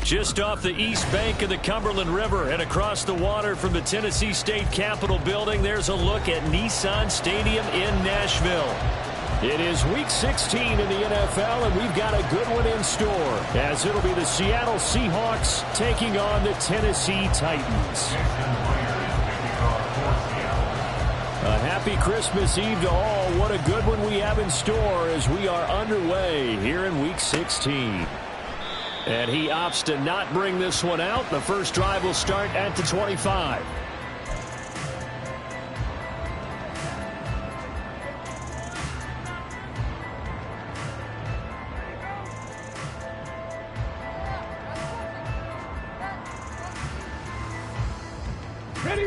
Just off the east bank of the Cumberland River and across the water from the Tennessee State Capitol building, there's a look at Nissan Stadium in Nashville. It is Week 16 in the NFL, and we've got a good one in store, as it'll be the Seattle Seahawks taking on the Tennessee Titans. A happy Christmas Eve to all. What a good one we have in store as we are underway here in Week 16. And he opts to not bring this one out. The first drive will start at the 25. Ready.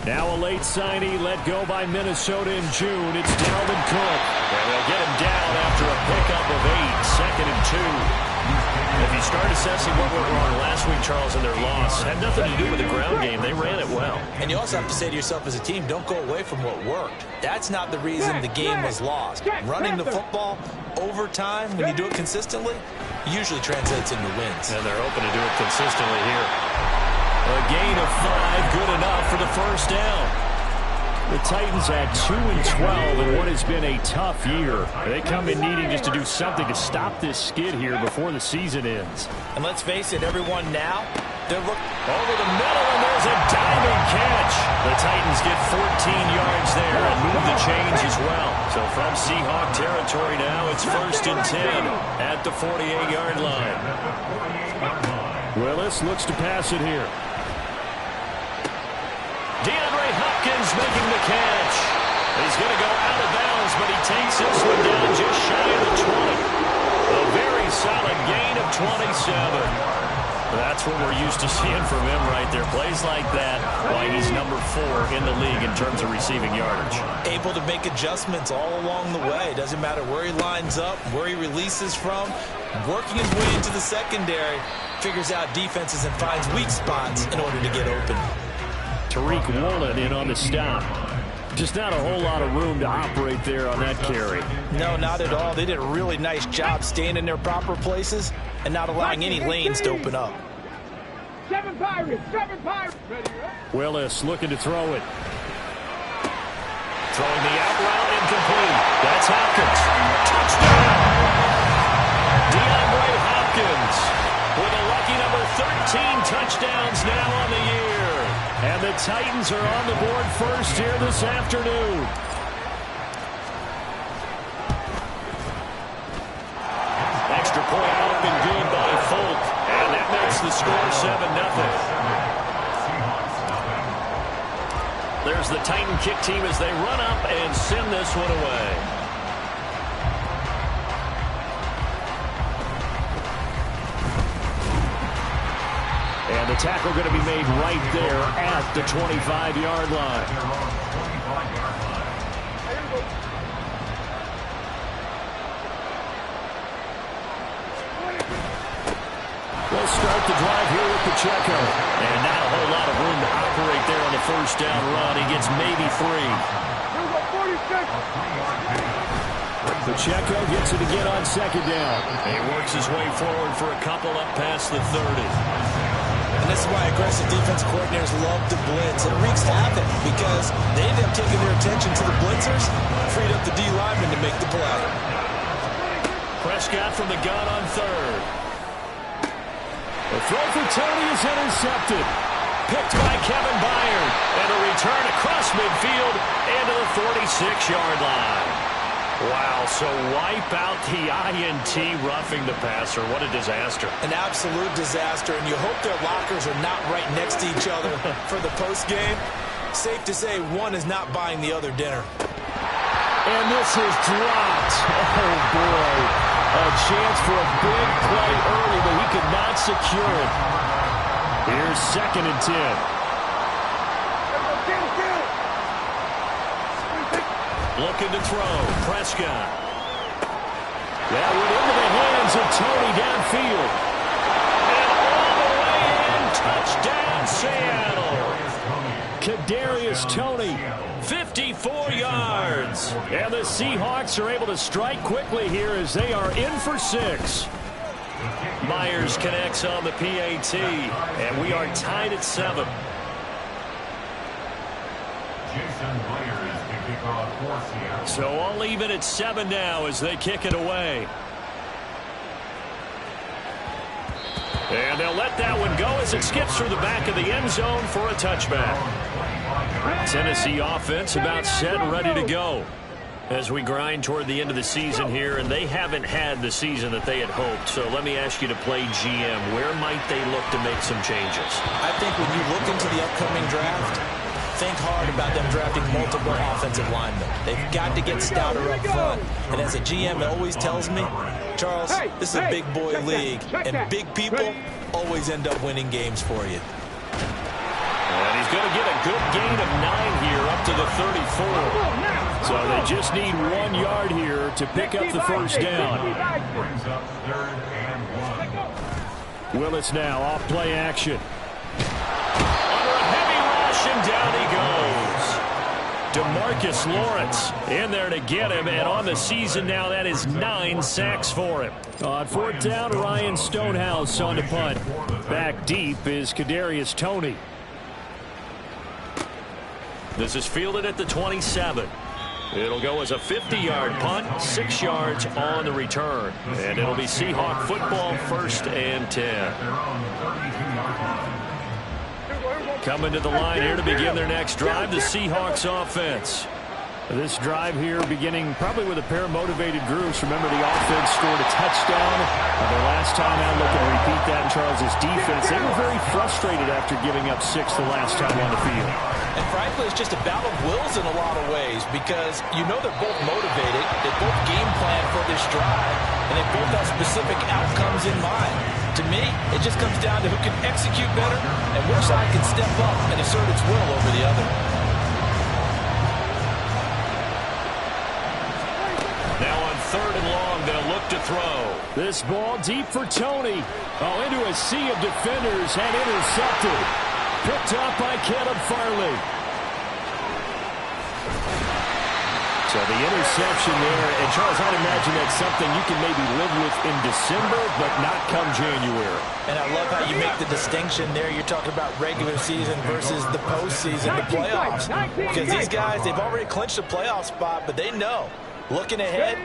Now a late signee let go by Minnesota in June. It's Dalvin Cook. And they'll get him down after a pickup of 8, 2nd and 2. If you start assessing what went wrong last week, Charles, in their loss, had nothing to do with the ground game. They ran it well. And you also have to say to yourself as a team, don't go away from what worked. That's not the reason the game was lost. Running the football over time, when you do it consistently, usually translates into wins. And they're open to do it consistently here. A gain of 5, good enough for the first down. The Titans at 2-12 in what has been a tough year. They come in needing just to do something to stop this skid here before the season ends. And let's face it, everyone now, they're looking over the middle, and there's a diving catch. The Titans get 14 yards there and move the chains as well. So from Seahawk territory now, it's 1st and 10 at the 48-yard line. Willis looks to pass it here. DeAndre Hopkins making the catch. He's going to go out of bounds, but he takes this one down just shy of the 20. A very solid gain of 27. That's what we're used to seeing from him right there. Plays like that, why he's number 4 in the league in terms of receiving yardage. Able to make adjustments all along the way. Doesn't matter where he lines up, where he releases from. Working his way into the secondary, figures out defenses and finds weak spots in order to get open. Tariq Woolen in on the stop. Just not a whole lot of room to operate there on that carry. No, not at all. They did a really nice job staying in their proper places and not allowing any lanes to open up. 7 Pirates. Willis looking to throw it. Throwing the out route incomplete. That's Hopkins. Touchdown! DeAndre Hopkins with a lucky number 13 touchdowns now on the year. And the Titans are on the board first here this afternoon. Extra point up and good by Folk. And that makes the score 7-0. There's the Titan kick team as they run up and send this one away. And the tackle going to be made right there at the 25-yard line. They'll start the drive here with Pacheco. And not a whole lot of room to operate there on the first down run. He gets maybe 3. Pacheco gets it again on 2nd down. He works his way forward for a couple up past the 30. And this is why aggressive defense coordinators love to blitz. It wreaks havoc because they end up taking their attention to the blitzers, freed up the D lineman to make the play. Prescott from the gun on 3rd. The throw for Tony is intercepted. Picked by Kevin Byard. And a return across midfield into the 46-yard line. Wow, so wipe out the INT roughing the passer. What a disaster. An absolute disaster, and you hope their lockers are not right next to each other for the postgame. Safe to say one is not buying the other dinner. And this is dropped. Oh, boy. A chance for a big play early, but he could not secure it. Here's 2nd and 10. Looking to throw. Prescott. That went into the hands of Tony downfield. And all the way in. Touchdown, Seattle. Kadarius Toney. 54 yards. And the Seahawks are able to strike quickly here as they are in for 6. Myers connects on the PAT, and we are tied at 7. So all even at 7 now as they kick it away. And they'll let that one go as it skips through the back of the end zone for a touchback. Tennessee offense about set and ready to go as we grind toward the end of the season here, and they haven't had the season that they had hoped. So let me ask you to play GM. Where might they look to make some changes? I think when you look into the upcoming draft, think hard about them drafting multiple offensive linemen. They've got to get stouter up front. And as a GM, it always tells me, Charles, this is a big boy league, and big people always end up winning games for you. And he's going to get a good gain of 9 here up to the 34. So they just need 1 yard here to pick up the first down. Willis now off play action. Under a heavy rush, and down he goes. DeMarcus Lawrence in there to get him, and on the season now that is 9 sacks for him. On 4th down, Ryan Stonehouse on the punt. Back deep is Kadarius Toney. This is fielded at the 27. It'll go as a 50-yard punt, 6 yards on the return. And it'll be Seahawk football, 1st and 10. Coming to the line here to begin their next drive, the Seahawks offense. This drive here beginning probably with a pair of motivated groups. Remember, the offense scored a touchdown. Their last time out, looking to repeat that in Charles's defense. They were very frustrated after giving up 6 the last time on the field. And frankly, it's just a battle of wills in a lot of ways because you know they're both motivated. They both game plan for this drive, and they both have specific outcomes in mind. To me, it just comes down to who can execute better and which side can step up and assert its will over the other. Now on 3rd and long, they'll look to throw. This ball deep for Toney. Oh, into a sea of defenders and intercepted. Picked up by Caleb Farley. So the interception there, and Charles, I'd imagine that's something you can maybe live with in December, but not come January. And I love how you make the distinction there. You're talking about regular season versus the postseason, the playoffs. Because these guys, they've already clinched a playoff spot, but they know, looking ahead,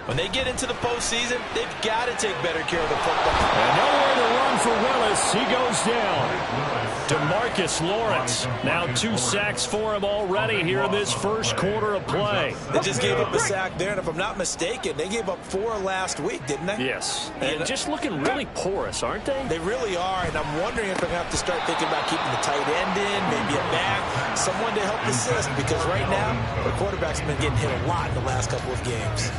when they get into the postseason, they've got to take better care of the football. And nowhere to run for Willis. He goes down. DeMarcus Lawrence, now 2 sacks for him already here in this first quarter of play. They just gave up a sack there, and if I'm not mistaken, they gave up 4 last week, didn't they? Yes. And just looking really porous, aren't they? They really are, and I'm wondering if they're going to have to start thinking about keeping the tight end in, maybe a back, someone to help assist, because right now, the quarterback's been getting hit a lot in the last couple of games.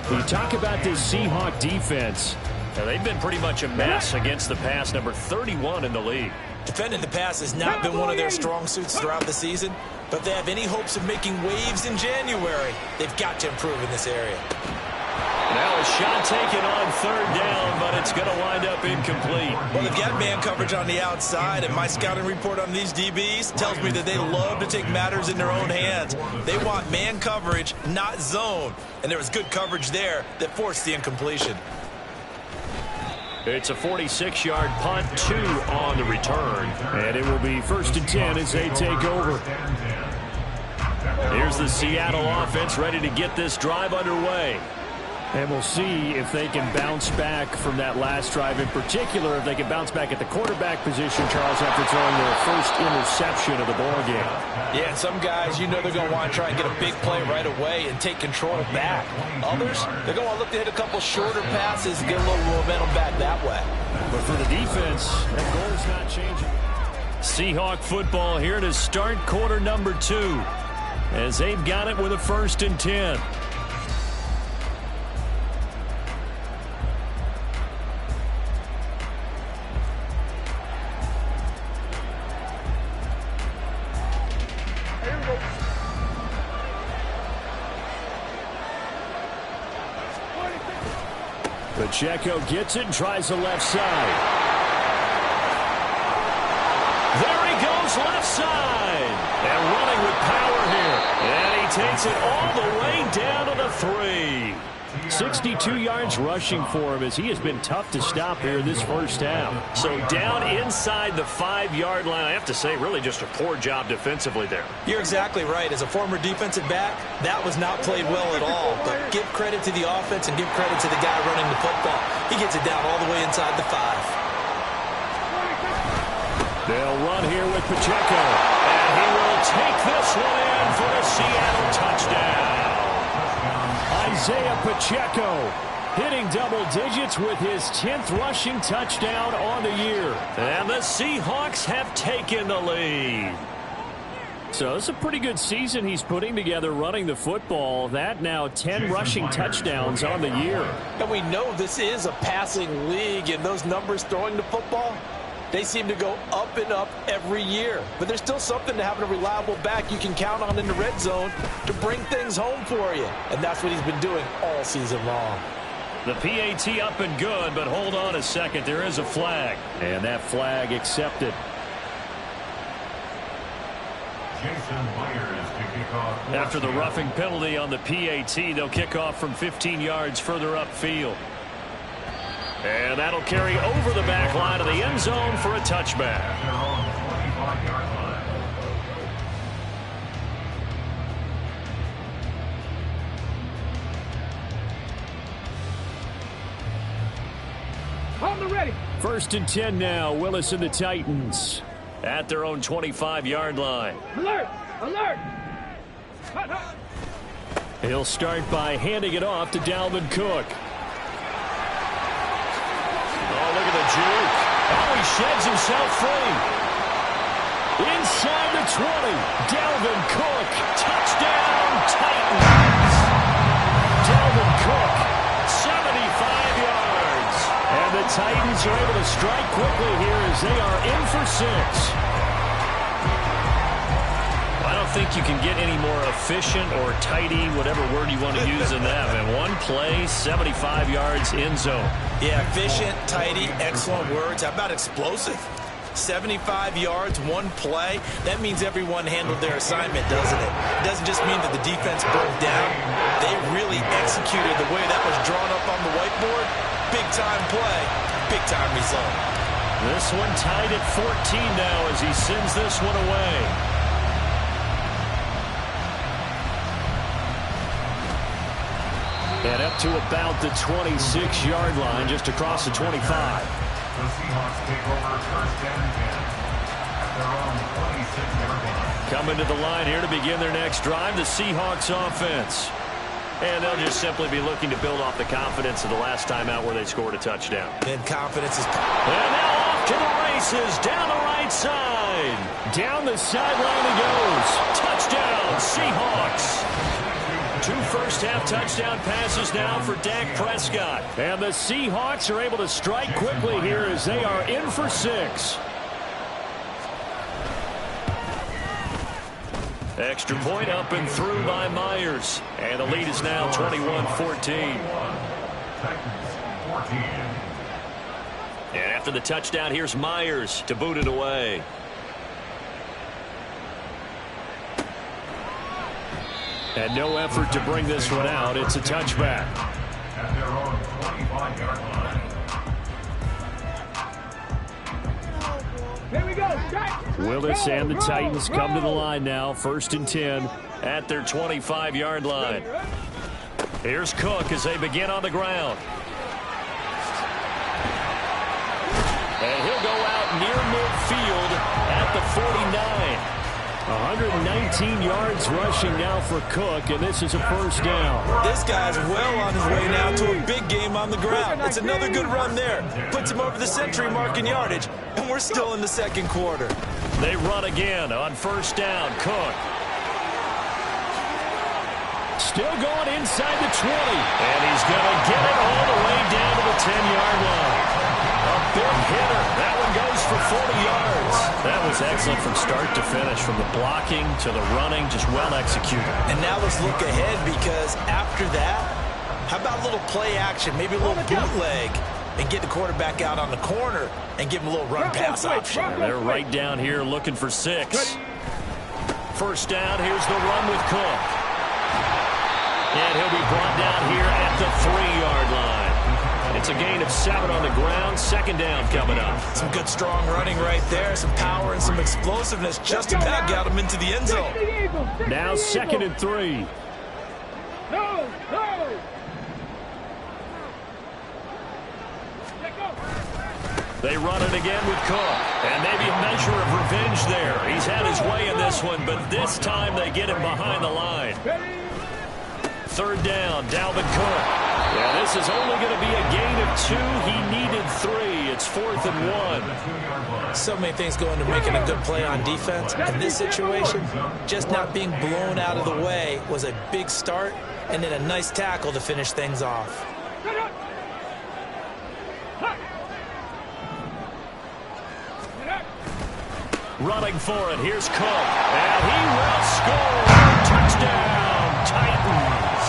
You talk about this Seahawk defense. Now, they've been pretty much a mess against the pass, number 31 in the league. Defending the pass has not been one of their strong suits throughout the season, but if they have any hopes of making waves in January, they've got to improve in this area. Now a shot taken on 3rd down, but it's going to wind up incomplete. Well, they've got man coverage on the outside, and my scouting report on these DBs tells me that they love to take matters in their own hands. They want man coverage, not zone, and there was good coverage there that forced the incompletion. It's a 46-yard punt, 2 on the return. And it will be 1st and 10 as they take over. Here's the Seattle offense ready to get this drive underway. And we'll see if they can bounce back from that last drive. In particular, if they can bounce back at the quarterback position, Charles, after throwing their first interception of the ball game. Yeah, and some guys, you know they're going to want to try and get a big play right away and take control back. Others, they're going to want to look to hit a couple shorter passes and get a little momentum back that way. But for the defense, that goal is not changing. Seahawk football here to start quarter number 2 as they've got it with a 1st and 10. Pacheco gets it and tries the left side. There he goes, left side. And running with power here. And he takes it all the way down to the 3. 62 yards rushing for him as he has been tough to stop here this first half. So down inside the 5-yard line. I have to say, really just a poor job defensively there. You're exactly right. As a former defensive back, that was not played well at all. But give credit to the offense and give credit to the guy running the football. He gets it down all the way inside the 5. They'll run here with Pacheco. And he will take this one in for a Seattle touchdown. Isaiah Pacheco hitting double digits with his 10th rushing touchdown on the year. And the Seahawks have taken the lead. So it's a pretty good season he's putting together running the football. That now 10 rushing touchdowns on the year. And we know this is a passing league, and those numbers throwing the football, they seem to go up and up every year. But there's still something to having a reliable back you can count on in the red zone to bring things home for you. And that's what he's been doing all season long. The PAT up and good, but hold on a second. There is a flag. And that flag accepted. After the roughing penalty on the PAT, they'll kick off from 15 yards further upfield. And that'll carry over the back line of the end zone for a touchback. On the ready. 1st and 10 now. Willis and the Titans at their own 25-yard line. Alert! Alert! Hut, hut. He'll start by handing it off to Dalvin Cook. Oh, look at the juke. Oh, he sheds himself free. Inside the 20. Dalvin Cook. Touchdown, Titans. Dalvin Cook, 75 yards. And the Titans are able to strike quickly here as they are in for 6. I don't think you can get any more efficient or tidy, whatever word you want to use in that. And one play, 75 yards in zone. Yeah, efficient, tidy, excellent words. How about explosive? 75 yards, one play. That means everyone handled their assignment, doesn't it? It doesn't just mean that the defense broke down. They really executed the way that was drawn up on the whiteboard. Big-time play, big-time result. This one tied at 14 now as he sends this one away. And up to about the 26-yard line, just across the 25. The Seahawks take over 1st and 10 at their own 26-yard line. Coming to the line here to begin their next drive, the Seahawks offense. And they'll just simply be looking to build off the confidence of the last time out where they scored a touchdown. And confidence is... And now off to the races, down the right side. Down the sideline he goes. Touchdown, Seahawks. 2 first-half touchdown passes now for Dak Prescott. And the Seahawks are able to strike quickly here as they are in for 6. Extra point up and through by Myers. And the lead is now 21-14. And after the touchdown, here's Myers to boot it away. And no effort to bring this one out. It's a touchback. At their own 25-yard line. Here we go. Strike. Willis and the Titans come to the line now. 1st and 10 at their 25-yard line. Here's Cook as they begin on the ground. And he'll go out near midfield at the 49. 119 yards rushing now for Cook, and this is a first down. This guy's well on his way now to a big game on the ground. It's another good run there. Puts him over the century mark in yardage, and we're still in the 2nd quarter. They run again on 1st down. Cook. Still going inside the 20. And he's going to get it all the way down to the 10-yard line. A big hitter. That one goes for 40 yards. That was excellent from start to finish, from the blocking to the running, just well executed. And now let's look ahead, because after that, how about a little play action, maybe a little bootleg, and get the quarterback out on the corner and give him a little run-pass option. They're right down here looking for 6. first down. Here's the run with Cook. And he'll be brought down here at the 3-yard line. It's a gain of 7 on the ground. Second down coming up. Some good strong running right there. Some power and some explosiveness just about got him into the end zone. Now 2nd and 3. No. They run it again with Cook. And maybe a measure of revenge there. He's had his way in this one, but this time they get him behind the line. 3rd down, Dalvin Cook. Yeah, this is only going to be a gain of 2. He needed 3. It's 4th and 1. So many things go into making a good play on defense. In this situation, just not being blown out of the way was a big start, and then a nice tackle to finish things off. Running for it. Here's Cook. And he will score. Touchdown, Titans.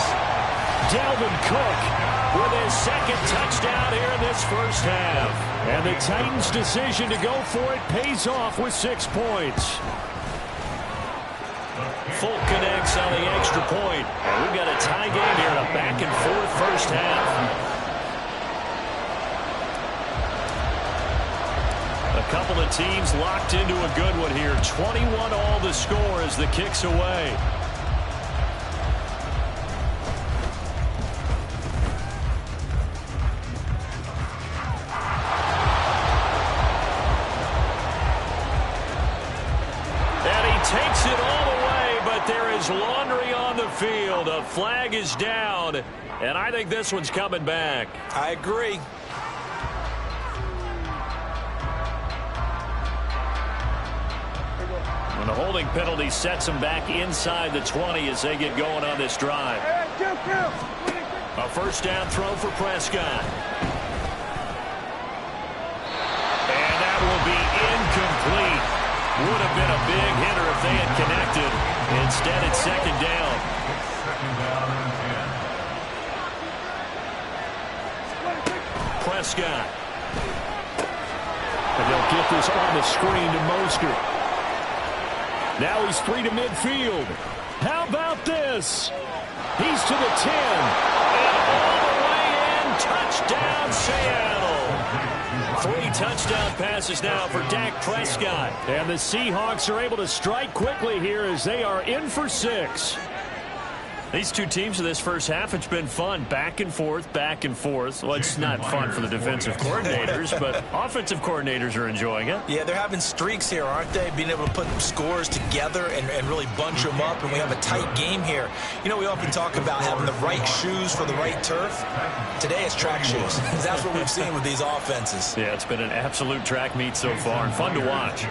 Dalvin Cook with his 2nd touchdown here in this first half. And the Titans' decision to go for it pays off with 6 points. Folk connects on the extra point. And we've got a tie game here in a back-and-forth first half. A couple of teams locked into a good one here. 21 all the score as the kick's away. And he takes it all the way, but there is laundry on the field. A flag is down, and I think this one's coming back. I agree. And the holding penalty sets them back inside the 20 as they get going on this drive. A first down throw for Prescott. And that will be incomplete. Would have been a big hitter if they had connected. Instead, it's 2nd down. Prescott. And they'll get this on the screen to Mostert. Now he's 3 to midfield. How about this? He's to the 10. And all the way in. Touchdown, Seattle. 3 touchdown passes now for Dak Prescott. And the Seahawks are able to strike quickly here as they are in for 6. These two teams in this first half, it's been fun. Back and forth, back and forth. Well, it's not fun for the defensive coordinators, but offensive coordinators are enjoying it. Yeah, they're having streaks here, aren't they? Being able to put scores together and really bunch them up, and we have a tight game here. You know, we often talk about having the right shoes for the right turf. Today it's track shoes. That's what we've seen with these offenses. Yeah, it's been an absolute track meet so far and fun to watch.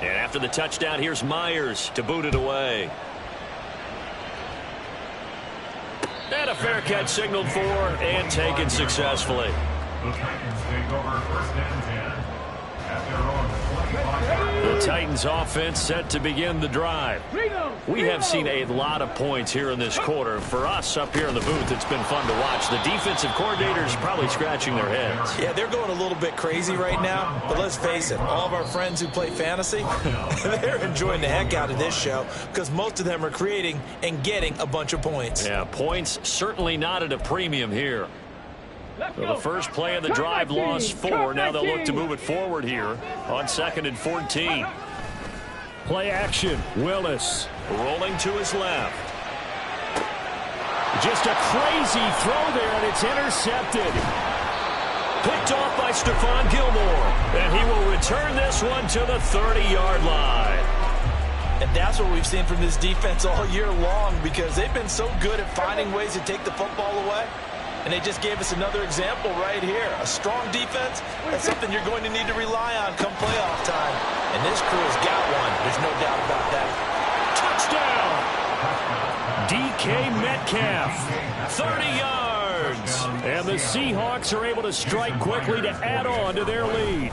And after the touchdown, here's Myers to boot it away. And a fair catch signaled for and taken successfully. The Titans take over 1st and 10 at their own 25. The Titans offense set to begin the drive. We have seen a lot of points here in this quarter. For us up here in the booth, it's been fun to watch. The defensive coordinators probably scratching their heads. Yeah, they're going a little bit crazy right now, but let's face it, all of our friends who play fantasy, they're enjoying the heck out of this show because most of them are creating and getting a bunch of points. Yeah, points certainly not at a premium here. So the first play of the drive lost 4. Now they'll look to move it forward here on 2nd and 14. Play action. Willis rolling to his left. Just a crazy throw there, and it's intercepted. Picked off by Stephon Gilmore. And he will return this one to the 30-yard line. And that's what we've seen from this defense all year long because they've been so good at finding ways to take the football away. And they just gave us another example right here. A strong defense, that's something you're going to need to rely on come playoff time. And this crew has got one. There's no doubt about that. Touchdown! DK Metcalf, 30 yards. And the Seahawks are able to strike quickly to add on to their lead.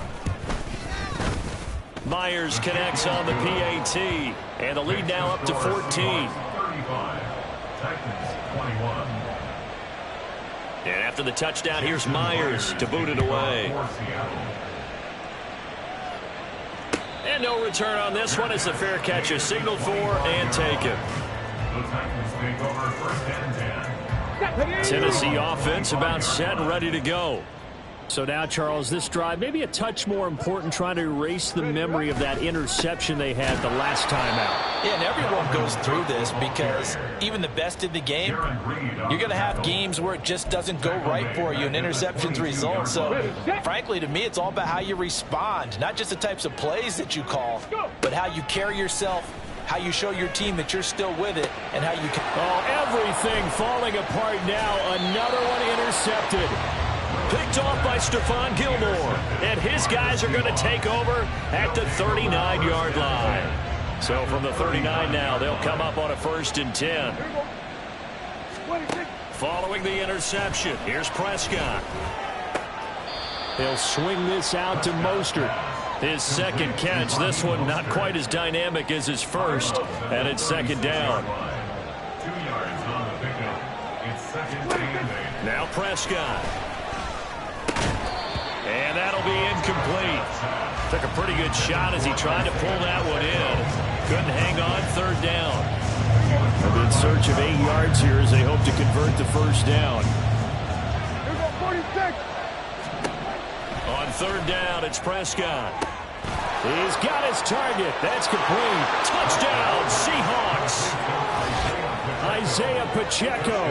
Myers connects on the PAT. And the lead now up to 14. 35. Titans 21. And after the touchdown, here's Myers to boot it away. And no return on this one as the fair catch is signaled for and taken. The Titans take over 1st and 10. Tennessee offense about set and ready to go. So now, Charles, this drive maybe a touch more important, trying to erase the memory of that interception they had the last time out. Yeah, and everyone goes through this because even the best in the game, you're going to have games where it just doesn't go right for you and interceptions result. So, frankly, to me, it's all about how you respond, not just the types of plays that you call, but how you carry yourself, how you show your team that you're still with it, and how you can... Oh, everything falling apart now. Another one intercepted. Picked off by Stephon Gilmore. And his guys are going to take over at the 39-yard line. So from the 39 now, they'll come up on a 1st and 10. Following the interception, here's Prescott. He'll swing this out to Mostert. His second catch. This one not quite as dynamic as his first. And it's 2nd down. 2 yards on the pickup. It's 2nd and 8. Now Prescott. And that'll be incomplete. Took a pretty good shot as he tried to pull that one in. Couldn't hang on. 3rd down. They're in search of 8 yards here as they hope to convert the 1st down. On 3rd down, it's Prescott. He's got his target. That's complete. Touchdown, Seahawks. Isaiah Pacheco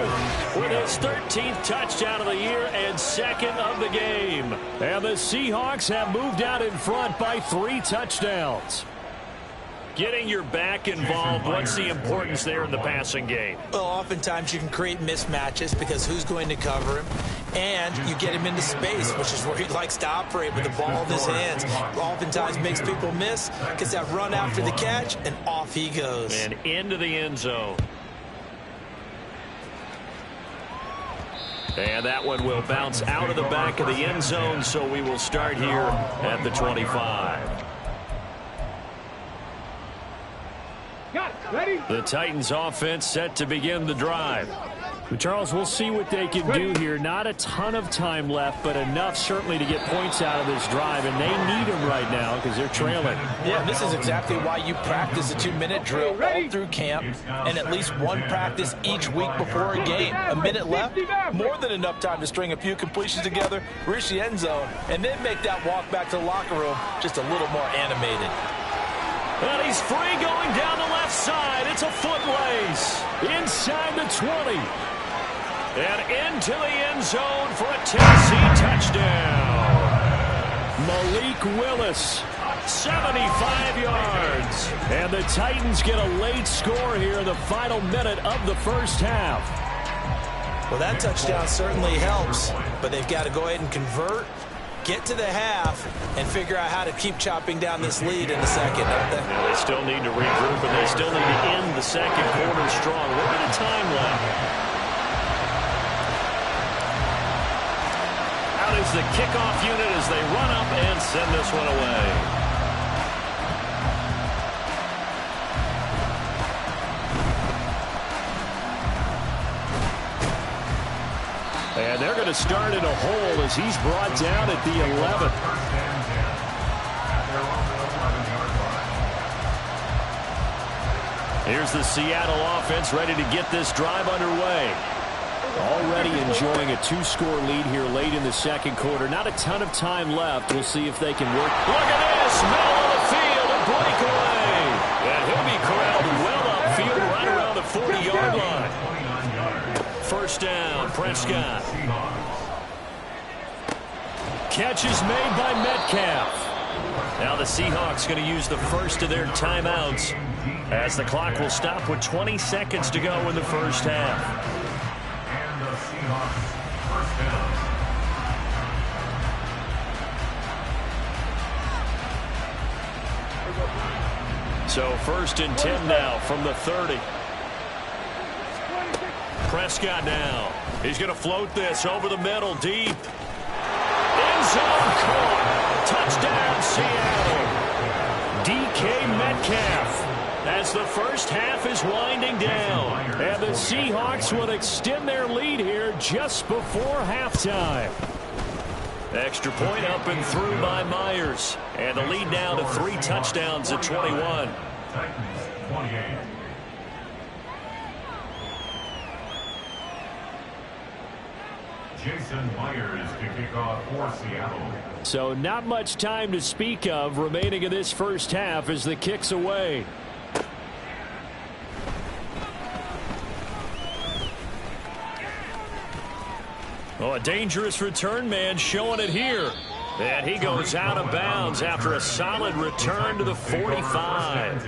with his 13th touchdown of the year and 2nd of the game. And the Seahawks have moved out in front by 3 touchdowns. Getting your back involved, what's the importance there in the passing game? Well, oftentimes you can create mismatches because who's going to cover him? And you get him into space, which is where he likes to operate with the ball in his hands. Oftentimes makes people miss, gets that run after the catch, and off he goes. And into the end zone. And that one will bounce out of the back of the end zone, so we will start here at the 25. The Titans offense set to begin the drive. Charles, we'll see what they can do here. Not a ton of time left, but enough certainly to get points out of this drive, and they need them right now because they're trailing. Yeah, this is exactly why you practice a 2-minute drill all through camp and at least one practice each week before a game. A minute left, more than enough time to string a few completions together, reach the end zone, and then make that walk back to the locker room just a little more animated. And he's free going down the left side. It's a foot race. Inside the 20. And into the end zone for a Tennessee touchdown. Malik Willis, 75 yards. And the Titans get a late score here in the final minute of the 1st half. Well, that touchdown certainly helps, but they've got to go ahead and convert, get to the half, and figure out how to keep chopping down this lead in the second, don't they? They still need to regroup, and they still need to end the second quarter strong. Look at the time left. Out is the kickoff unit as they run up and send this one away. And they're going to start in a hole as he's brought down at the 11. Here's the Seattle offense ready to get this drive underway. Already enjoying a 2-score lead here late in the second quarter. Not a ton of time left. We'll see if they can work. Look at this. Middle of the field, a breakaway. And he'll be corralled well upfield right around the 40-yard line. 1st down, Prescott. Catch is made by Metcalf. Now the Seahawks going to use the first of their timeouts as the clock will stop with 20 seconds to go in the 1st half. And the Seahawks 1st down. So 1st and 10 now from the 30. Prescott now. He's going to float this over the middle, deep. End zone caught. Touchdown, Seattle. DK Metcalf as the 1st half is winding down. And the Seahawks will extend their lead here just before halftime. Extra point up and through by Myers. And the lead now to 3 touchdowns at 21. Titans 28. Jason Myers to kick off for Seattle. So not much time to speak of remaining in this first half as the kick's away. Oh, a dangerous return man showing it here. And he goes out of bounds after a solid return to the 45.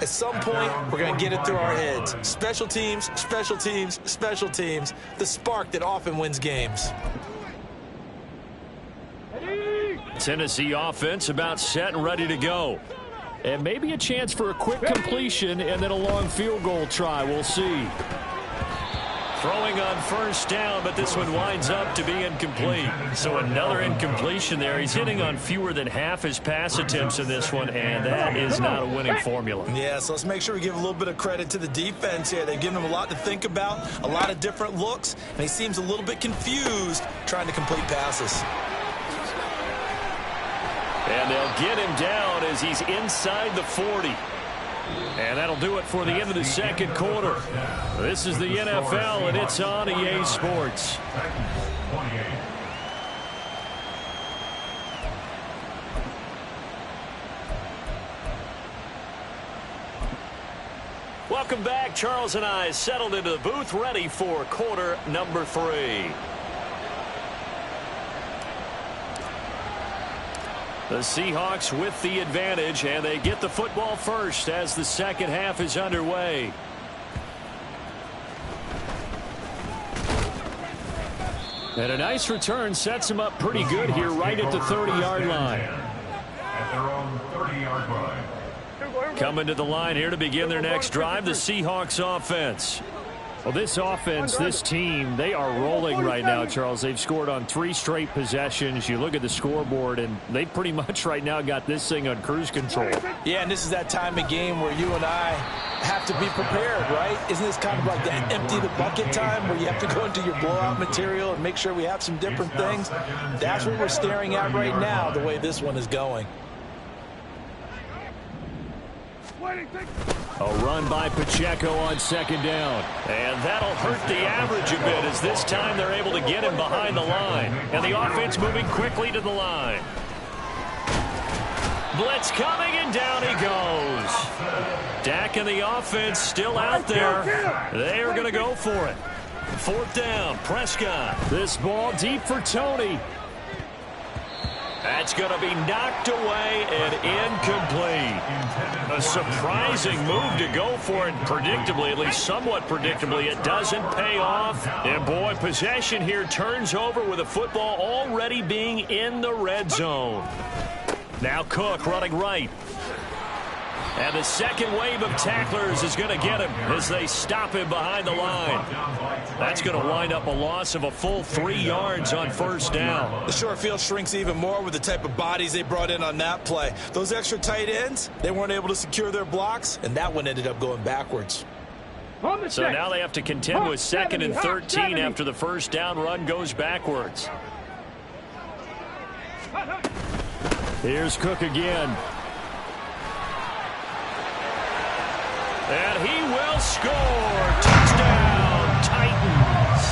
At some point, we're going to get it through our heads. Special teams, special teams, special teams. The spark that often wins games. Tennessee offense about set and ready to go. And maybe a chance for a quick completion and then a long field goal try. We'll see. Throwing on first down, but this one winds up to be incomplete. So another incompletion there. He's hitting on fewer than half his pass attempts in this one, and that is not a winning formula. Yeah, so let's make sure we give a little bit of credit to the defense here. They've given him a lot to think about, a lot of different looks, and he seems a little bit confused trying to complete passes. And they'll get him down as he's inside the 40. And that'll do it for the end of the second quarter. This is the NFL, and it's on EA Sports. Welcome back. Charles and I settled into the booth, ready for quarter number 3. The Seahawks with the advantage, and they get the football first as the second half is underway. And a nice return sets him up pretty good here right at the 30-yard line. At their own 30-yard line. Coming to the line here to begin their next drive, the Seahawks offense. Well, this offense, this team, they are rolling right now, Charles. They've scored on 3 straight possessions. You look at the scoreboard, and they pretty much right now got this thing on cruise control. Yeah, and this is that time of game where you and I have to be prepared, right? Isn't this kind of like that empty the bucket time where you have to go into your blowout material and make sure we have some different things? That's what we're staring at right now, the way this one is going. A run by Pacheco on second down. And that'll hurt the average a bit as this time they're able to get him behind the line. And the offense moving quickly to the line. Blitz coming, and down he goes. Dak and the offense still out there. They are going to go for it. 4th down, Prescott. This ball deep for Tony. That's going to be knocked away and incomplete. A surprising move to go for it predictably, at least somewhat predictably. It doesn't pay off. And boy, possession here turns over with the football already being in the red zone. Now Cook running right. And the second wave of tacklers is going to get him as they stop him behind the line. That's going to wind up a loss of a full 3 yards on first down. The short field shrinks even more with the type of bodies they brought in on that play. Those extra tight ends, they weren't able to secure their blocks, and that one ended up going backwards. So now they have to contend with 2nd and 13 after the first down run goes backwards. Here's Cook again. And he will score. Touchdown, Titans.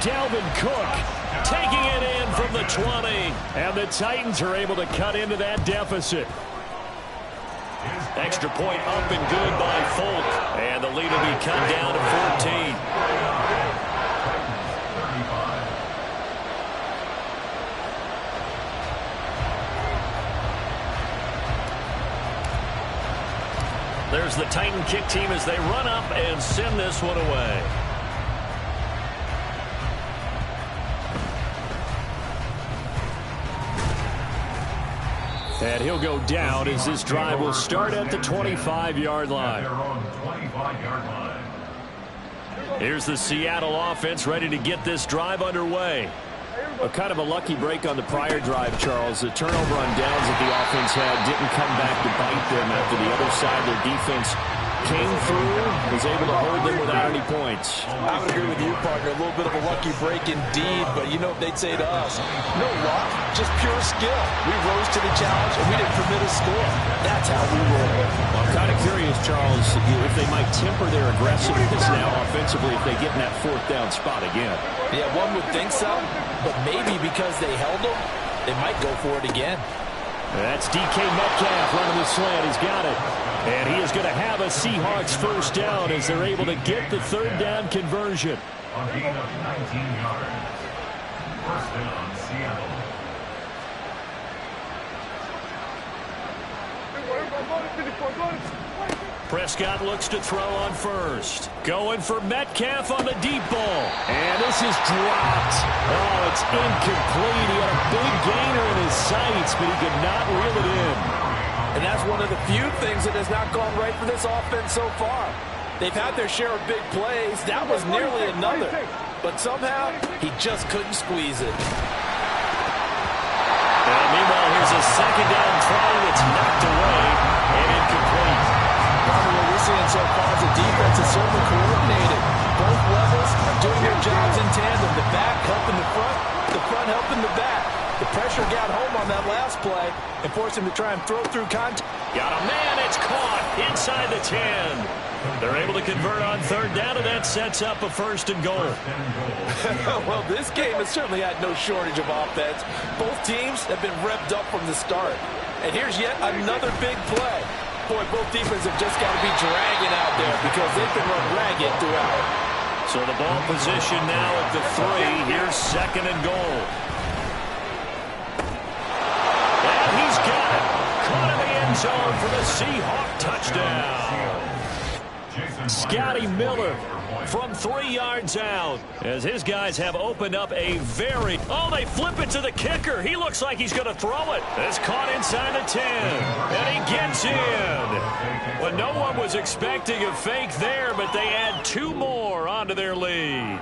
Dalvin Cook taking it in from the 20. And the Titans are able to cut into that deficit. Extra point up and good by Folk. And the lead will be cut down to 14. There's the Titan kick team as they run up and send this one away. And he'll go down as this drive will start at the 25-yard line. Here's the Seattle offense ready to get this drive underway. A kind of a lucky break on the prior drive, Charles. The turnover on downs that the offense had didn't come back to bite them after the other side of their defense came through, was able to hold them without any points. I would agree with you, partner. A little bit of a lucky break indeed, but you know what they'd say to us? No luck, just pure skill. We rose to the challenge, and we didn't permit a score. That's how we roll. Well, I'm kind of curious, Charles, if they might temper their aggressiveness now offensively if they get in that fourth down spot again. Yeah, one would think so, but maybe because they held them, they might go for it again. That's DK Metcalf running the slant. He's got it. And he is going to have a Seahawks first down as they're able to get the third down conversion. A gain of 19 yards. First down, Seattle. Prescott looks to throw on first. Going for Metcalf on the deep ball. And this is dropped. Oh, it's incomplete. He had a big gainer in his sights, but he could not reel it in. And that's one of the few things that has not gone right for this offense so far. They've had their share of big plays. That was nearly another. But somehow, he just couldn't squeeze it. Meanwhile, here's a second down throw that's knocked away and incomplete. Probably what we're seeing so far is the defense is certainly coordinated. Both levels are doing their jobs in tandem. The back helping the front helping the back. The pressure got home on that last play and forced him to try and throw through contact. Got a man, it's caught inside the 10. They're able to convert on third down, and that sets up a first and goal. Well, this game has certainly had no shortage of offense. Both teams have been revved up from the start. And here's yet another big play. Boy, both defenses have just got to be dragging out there because they've been run ragged throughout. So the ball position now at the 3. Here's second and goal. And he's got it. Caught in the end zone for the Seahawk touchdown. Scotty Miller from 3 yards out as his guys have opened up a very... Oh, they flip it to the kicker. He looks like he's going to throw it. It's caught inside the 10, and he gets in. Well, no one was expecting a fake there, but they add 2 more onto their lead.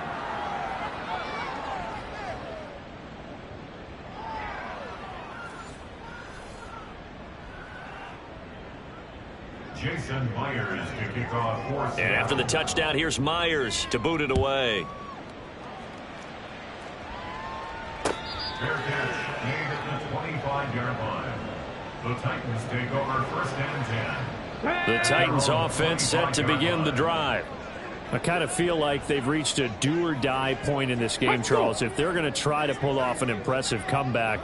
Jason Myers to kick off fourth. And after the touchdown, here's Myers to boot it away. Fair catch, made at the 25-yard line. The Titans take over first and 10. The Titans offense set to begin the drive. I kind of feel like they've reached a do-or-die point in this game, Charles. If they're going to try to pull off an impressive comeback,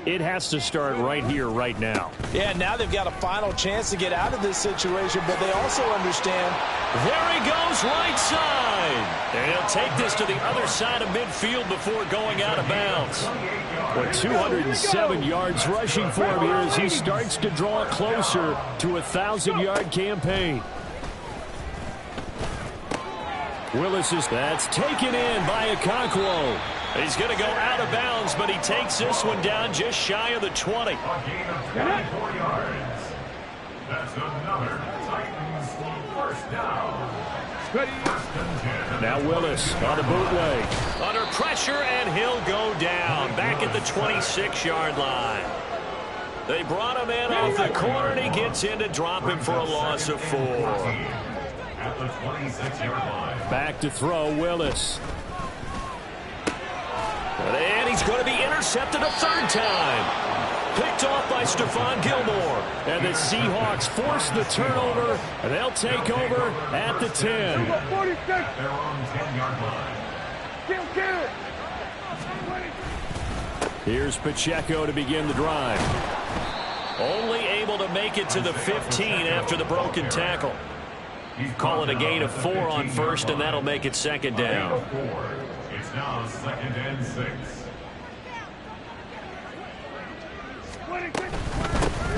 it has to start right here, right now. Yeah, now they've got a final chance to get out of this situation, but they also understand. There he goes, right side. And he'll take this to the other side of midfield before going out of bounds. With 207 yards rushing for him here as he starts to draw closer to a 1,000-yard campaign. Willis is that's taken in by Okonkwo. He's going to go out of bounds, but he takes this one down just shy of the 20. A gain of 24 yards. That's another Titans first down. First and 10. Now Willis on the bootleg. Under pressure, and he'll go down. Back at the 26-yard line. They brought him in off the corner, and he gets in to drop him for a loss of 4. At the 26-yard line. Back to throw, Willis. And he's going to be intercepted a third time. Picked off by Stephon Gilmore. And the Seahawks force the turnover, and they'll take over at the 10. At their own 10-yard line. Here's Pacheco to begin the drive. Only able to make it to the 15 after the broken tackle. Call it a gain of 4 on first, and that'll make it second down. It's now second and 6.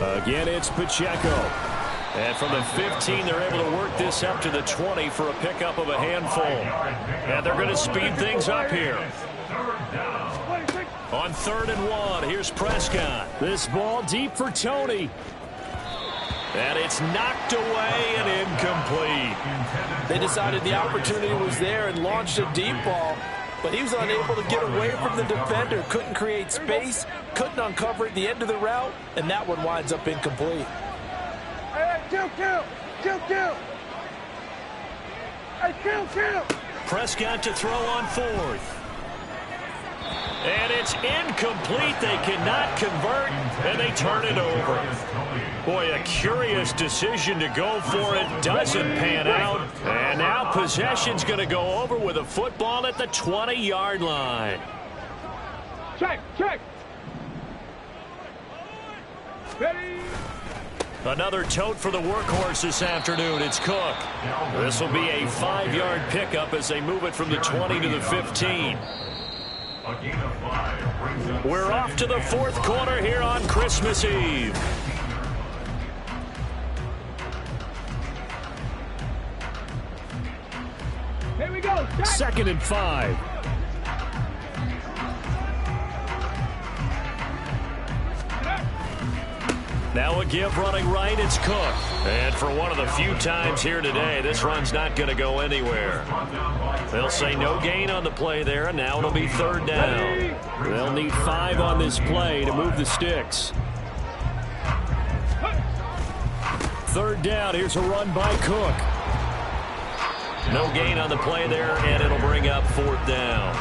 Again, it's Pacheco. And from the 15, they're able to work this up to the 20 for a pickup of a handful. And they're going to speed things up here. On 3rd and 1, here's Prescott. This ball deep for Tony. And it's knocked away and incomplete. They decided the opportunity was there and launched a deep ball, but he was unable to get away from the defender, couldn't create space, couldn't uncover at the end of the route, and that one winds up incomplete. Hey, kill. Prescott to throw on 4th. And it's incomplete. They cannot convert, and they turn it over. Boy, a curious decision to go for it. Doesn't pan out. And now possession's going to go over with a football at the 20-yard line. Check. Ready. Another tote for the workhorse this afternoon. It's Cook. This will be a 5-yard pickup as they move it from the 20 to the 15. We're off to the 4th quarter here on Christmas Eve. Here we go. 2nd and 5. Now a give running right, it's Cook. And for one of the few times here today, this run's not going to go anywhere. They'll say no gain on the play there, and now it'll be 3rd down. They'll need 5 on this play to move the sticks. 3rd down, here's a run by Cook. No gain on the play there, and it'll bring up 4th down.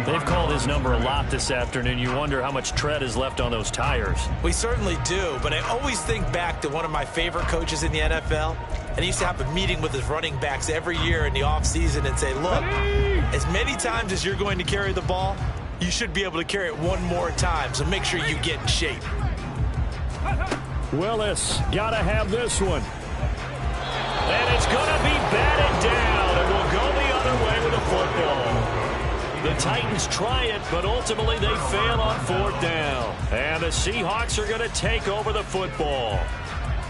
They've called his number a lot this afternoon. You wonder how much tread is left on those tires. We certainly do, but I always think back to one of my favorite coaches in the NFL, and he used to have a meeting with his running backs every year in the offseason and say, look, as many times as you're going to carry the ball, you should be able to carry it one more time, so make sure you get in shape. Willis, got to have this one. And it's going to be batted down, and we'll go the other way with the football. The Titans try it, but ultimately they fail on 4th down. And the Seahawks are going to take over the football.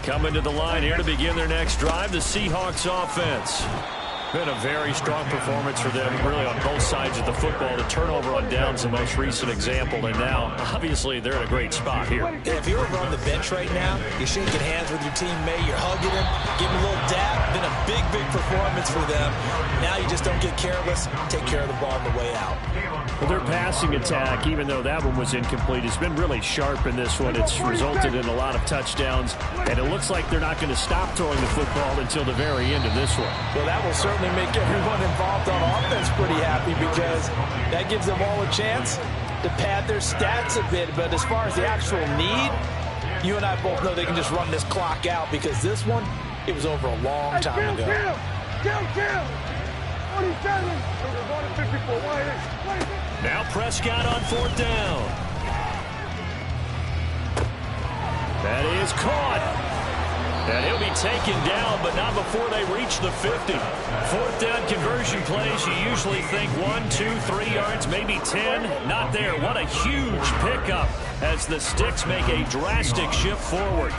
Coming to the line here to begin their next drive, the Seahawks offense. Been a very strong performance for them, really on both sides of the football. The turnover on downs the most recent example, and now, obviously, they're in a great spot here. Yeah, if you're over on the bench right now, you're shaking hands with your teammate, you're hugging him, giving him a little dap. Been a big performance for them. Now you just don't get careless, take care of the ball on the way out. Well, their passing attack, even though that one was incomplete, has been really sharp in this one. It's resulted in a lot of touchdowns, and it looks like they're not going to stop throwing the football until the very end of this one. Well, that will certainly make everyone involved on offense pretty happy because that gives them all a chance to pad their stats a bit. But as far as the actual need, you and I both know they can just run this clock out because this one, it was over a long time ago. Kill. 47. Now Prescott on 4th down. That is caught. And he'll be taken down, but not before they reach the 50. 4th down conversion plays, you usually think 1, 2, 3 yards, maybe 10. Not there. What a huge pickup as the Sticks make a drastic shift forward.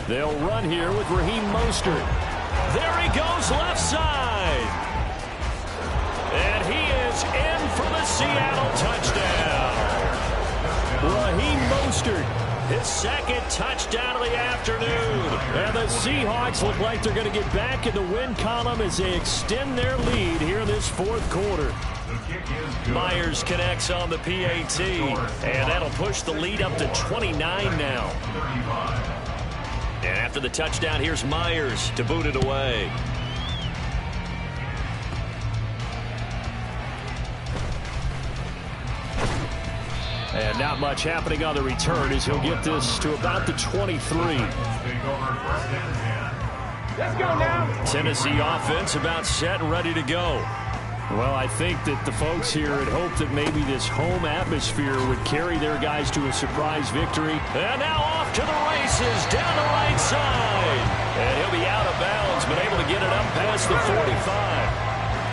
They'll run here with Raheem Mostert. There he goes left side. And he is in for the Seattle touchdown. Raheem Mostert, his 2nd touchdown of the afternoon. And the Seahawks look like they're going to get back in the win column as they extend their lead here in this 4th quarter. Myers connects on the PAT, and that'll push the lead up to 29 now. And after the touchdown, here's Myers to boot it away. And not much happening on the return as he'll get this to about the 23. Let's go now. Tennessee offense about set and ready to go. Well, I think that the folks here had hoped that maybe this home atmosphere would carry their guys to a surprise victory. And now off to the races down the right side. And he'll be out of bounds, but able to get it up past the 45.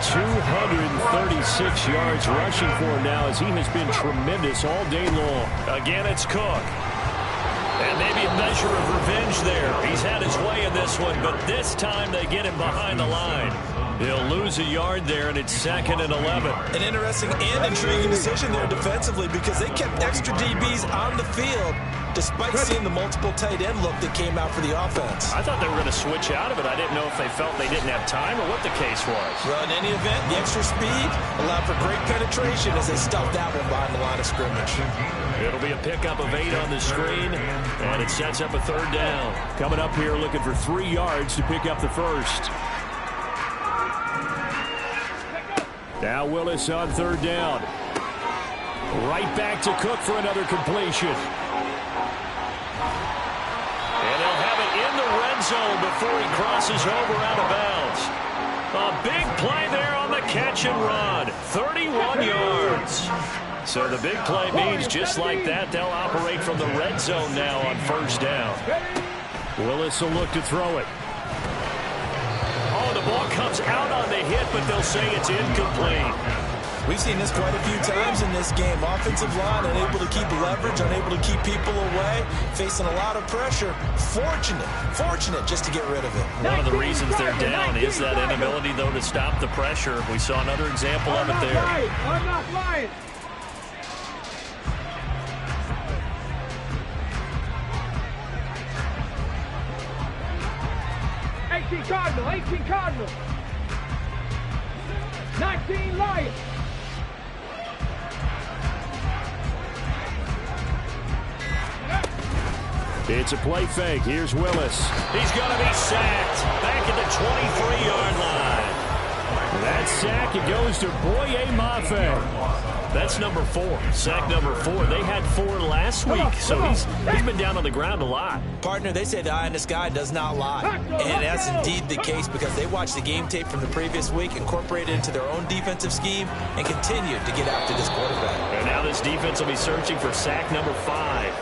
236 yards rushing for him now as he has been tremendous all day long. Again, it's Cook. And maybe a measure of revenge there. He's had his way in this one, but this time they get him behind the line. He'll lose a yard there, and it's 2nd and 11. An interesting and intriguing decision there defensively because they kept extra DBs on the field despite seeing the multiple tight end look that came out for the offense. I thought they were going to switch out of it. I didn't know if they felt they didn't have time or what the case was. Well, in any event, the extra speed allowed for great penetration as they stuffed that one behind the line of scrimmage. It'll be a pickup of 8 on the screen, and it sets up a 3rd down. Coming up here looking for 3 yards to pick up the first. Now Willis on third down. Right back to Cook for another completion. And they'll have it in the red zone before he crosses over out of bounds. A big play there on the catch and run. 31 yards. So the big play means just like that, they'll operate from the red zone now on first down. Willis will look to throw it. Oh, the ball comes out on the hit, but they'll say it's incomplete. We've seen this quite a few times in this game. Offensive line unable to keep leverage, unable to keep people away, facing a lot of pressure. Fortunate just to get rid of it. One of the reasons they're down is that inability, though, to stop the pressure. We saw another example of it there. I'm not lying. Cardinal, 18 Cardinal, 19 Lions. It's a play fake. Here's Willis. He's going to be sacked back at the 23-yard line. That sack, it goes to Boye Mafe. That's number 4. Sack number 4. They had 4 last week, so he's been down on the ground a lot. Partner, they say the eye in the sky does not lie. And that's indeed the case because they watched the game tape from the previous week, incorporated it into their own defensive scheme, and continued to get after this quarterback. And now this defense will be searching for sack number 5.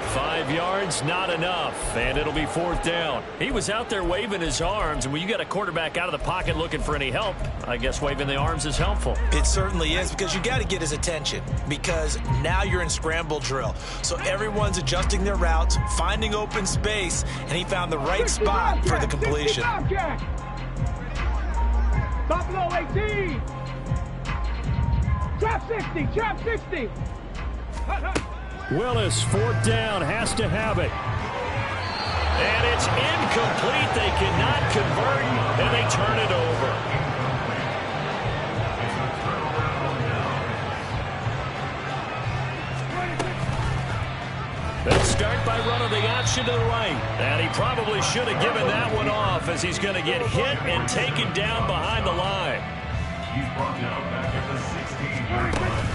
5 yards, not enough, and it'll be 4th down. He was out there waving his arms, and when you got a quarterback out of the pocket looking for any help, I guess waving the arms is helpful. It certainly is, because you got to get his attention, because now you're in scramble drill. So everyone's adjusting their routes, finding open space, and he found the right spot for the completion. Buffalo 18. Trap 60, trap 60. Willis, 4th down, has to have it. And it's incomplete. They cannot convert, and they turn it over. They'll start by running the option to the right. And he probably should have given that one off as he's going to get hit and taken down behind the line. He's brought down back at the 16-yard line.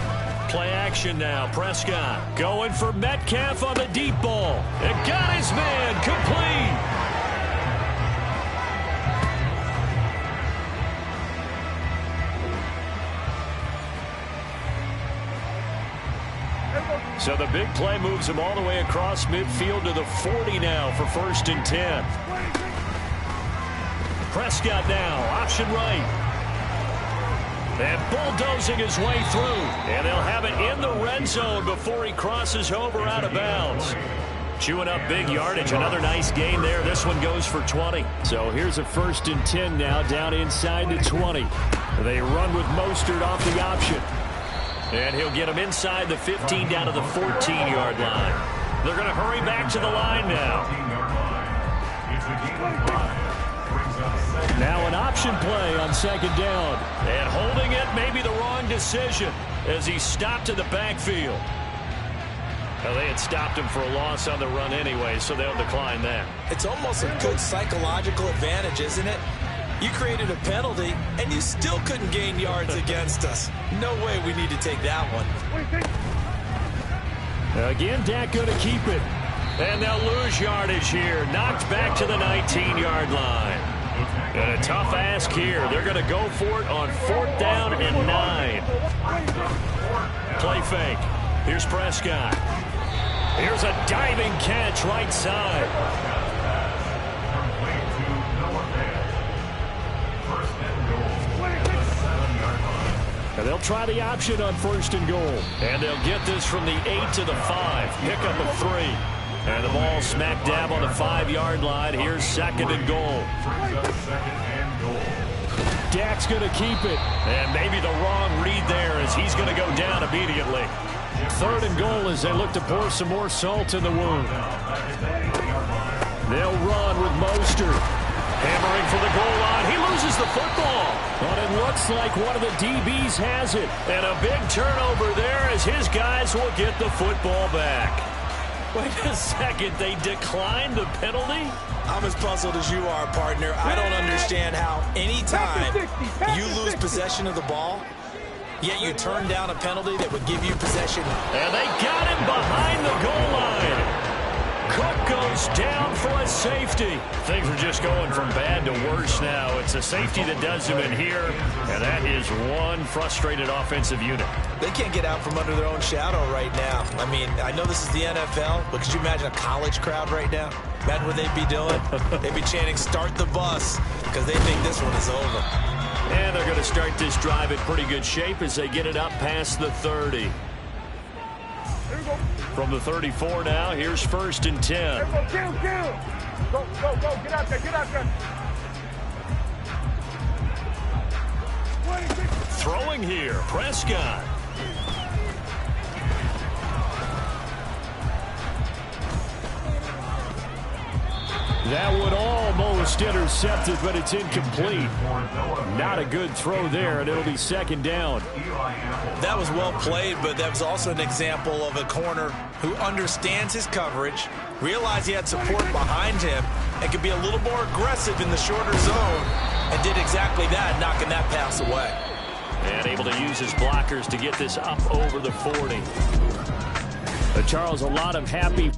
Play action now. Prescott going for Metcalf on the deep ball. And got his man complete. So the big play moves him all the way across midfield to the 40 now for 1st and 10. Prescott now, option right. And bulldozing his way through. And they'll have it in the red zone before he crosses over out of bounds. Chewing up big yardage. Another nice gain there. This one goes for 20. So here's a 1st and 10 now down inside the 20. They run with Mostert off the option. And he'll get him inside the 15 down to the 14-yard line. They're going to hurry back to the line now. Now an option play on 2nd down. And holding it may be the wrong decision as he stopped in the backfield. Well, they had stopped him for a loss on the run anyway, so they'll decline that. It's almost a good psychological advantage, isn't it? You created a penalty, and you still couldn't gain yards against us. No way we need to take that one. Again, Dak going to keep it. And they'll lose yardage here. Knocked back to the 19-yard line. And a tough ask here. They're going to go for it on 4th down and 9. Play fake. Here's Prescott. Here's a diving catch right side. And they'll try the option on 1st and goal. And they'll get this from the 8 to the 5. Pickup of 3. And the ball smack dab on the 5-yard line. Here's 2nd and goal. Dak's going to keep it. And maybe the wrong read there as he's going to go down immediately. 3rd and goal as they look to pour some more salt in the wound. They'll run with Mostert. Hammering for the goal line. He loses the football. But it looks like one of the DBs has it. And a big turnover there as his guys will get the football back. Wait a second. They declined the penalty? I'm as puzzled as you are, partner. I don't understand how any time you lose possession of the ball, Yet you turn down a penalty that would give you possession. And they got him behind the goal line. Cook goes down for a safety. Things are just going from bad to worse now. It's a safety that does him in here, and that is one frustrated offensive unit. They can't get out from under their own shadow right now. I mean, I know this is the NFL, but could you imagine a college crowd right now? Imagine what they'd be doing. They'd be chanting, "Start the bus," because they think this one is over. And they're going to start this drive in pretty good shape as they get it up past the 30. From the 34 now, here's 1st and 10. Kill. Go. Get out there. Throwing here, Prescott. That one almost intercepted, but it's incomplete. Not a good throw there, and it'll be 2nd down. That was well played, but that was also an example of a corner who understands his coverage, realized he had support behind him, and could be a little more aggressive in the shorter zone, and did exactly that, knocking that pass away. And able to use his blockers to get this up over the 40. Charles, a lot of happy